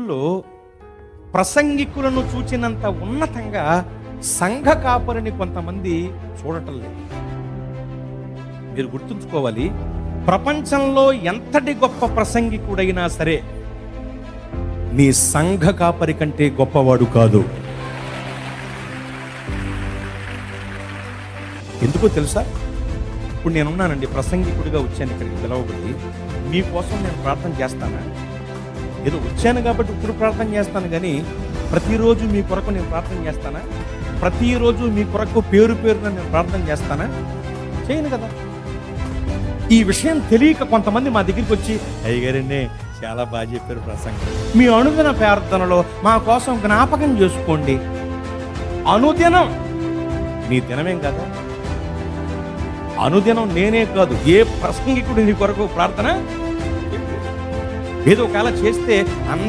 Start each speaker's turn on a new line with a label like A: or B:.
A: రోజుల్లో ప్రసంగికులను చూచినంత ఉన్నతంగా సంఘ కాపరిని కొంతమంది చూడటం లేదు. మీరు గుర్తుంచుకోవాలి, ప్రపంచంలో ఎంతటి గొప్ప ప్రసంగికుడైనా సరే నీ సంఘ కాపరి కంటే గొప్పవాడు కాదు. ఎందుకో తెలుసా? ఇప్పుడు నేనున్నానండి, ప్రసంగికుడిగా వచ్చాను ఇక్కడికి పిలవబడి. మీకోసం నేను ప్రార్థన చేస్తానా? ఏదో వచ్చాను కాబట్టి ఇప్పుడు ప్రార్థన చేస్తాను, కానీ ప్రతిరోజు మీ కొరకు నేను ప్రార్థన చేస్తానా? ప్రతిరోజు మీ కొరకు పేరు పేరున నేను ప్రార్థన చేస్తానా? చేయను కదా. ఈ విషయం తెలియక కొంతమంది మా దగ్గరికి వచ్చి, అయ్యగారండి చాలా బాగా చెప్పారు ప్రసంగం, మీ అనుదిన ప్రార్థనలో మా కోసం జ్ఞాపకం చేసుకోండి. అనుదినం నీ దినమేం కదా, అనుదినం నేనే కాదు, ఏ ప్రసంగికుడు నీ కొరకు ప్రార్థన ఏదో ఒకవేళ చేస్తే అందరి